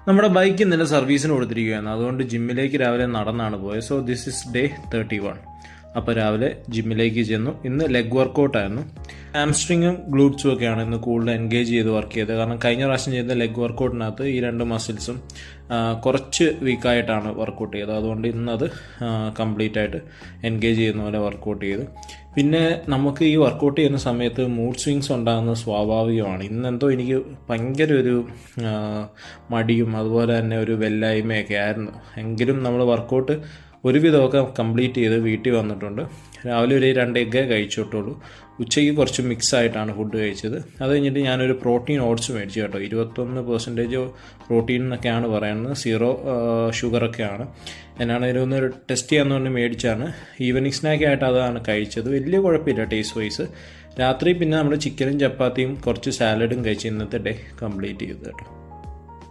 നമ്മുടെ ബൈക്ക് ഇന്നലെ സർവീസിന് കൊടുത്തിരിക്കുകയാണ്. അതുകൊണ്ട് ജിമ്മിലേക്ക് രാവിലെ നടന്നാണ് പോയത്. So this is day 31. അപ്പോൾ രാവിലെ ജിമ്മിലേക്ക് ചെന്നു. ഇന്ന് ലെഗ് വർക്കൗട്ടായിരുന്നു. ഹാംസ്ട്രിങ്ങും ഗ്ലൂട്ട്സും ഒക്കെയാണ് ഇന്ന് കൂടുതൽ എൻഗേജ് ചെയ്ത് വർക്ക് ചെയ്തത്. കാരണം കഴിഞ്ഞ പ്രാവശ്യം ചെയ്ത ലെഗ് വർക്കൗട്ടിനകത്ത് ഈ രണ്ട് മസിൽസും കുറച്ച് വീക്കായിട്ടാണ് വർക്കൗട്ട് ചെയ്തത്. അതുകൊണ്ട് ഇന്നത് കംപ്ലീറ്റ് ആയിട്ട് എൻഗേജ് ചെയ്യുന്ന പോലെ വർക്കൗട്ട് ചെയ്തു. പിന്നെ നമുക്ക് ഈ വർക്കൗട്ട് ചെയ്യുന്ന സമയത്ത് മൂഡ് സ്വിങ്സ് ഉണ്ടാകുന്നത് സ്വാഭാവികമാണ്. ഇന്നെന്തോ എനിക്ക് ഭയങ്കര ഒരു മടിയും അതുപോലെ തന്നെ ഒരു വെല്ലായ്മയൊക്കെ ആയിരുന്നു. എങ്കിലും നമ്മൾ വർക്കൗട്ട് ഒരുവിധമൊക്കെ കംപ്ലീറ്റ് ചെയ്ത് വീട്ടിൽ വന്നിട്ടുണ്ട്. രാവിലെ ഒരു 2 എഗ്ഗേ കഴിച്ചിട്ടുള്ളൂ. ഉച്ചയ്ക്ക് കുറച്ച് മിക്സ് ആയിട്ടാണ് ഫുഡ് കഴിച്ചത്. അത് കഴിഞ്ഞിട്ട് ഞാനൊരു പ്രോട്ടീൻ ഓട്സ് മേടിച്ചു കേട്ടോ. 21% പ്രോട്ടീൻ എന്നൊക്കെയാണ് പറയുന്നത്. 0 ഷുഗറൊക്കെയാണ്. എന്നാണ് ഇതിലൊന്ന് ടെസ്റ്റ് ചെയ്യാമെന്ന് പറഞ്ഞ് മേടിച്ചാണ്. ഈവനിങ് സ്നാക്കായിട്ട് അതാണ് കഴിച്ചത്. വലിയ കുഴപ്പമില്ല ടേസ്റ്റ് വൈസ്. രാത്രി പിന്നെ നമ്മൾ ചിക്കനും ചപ്പാത്തിയും കുറച്ച് സാലഡും കഴിച്ച് ഇന്നത്തെ ഡേ കംപ്ലീറ്റ് ചെയ്തു കേട്ടോ.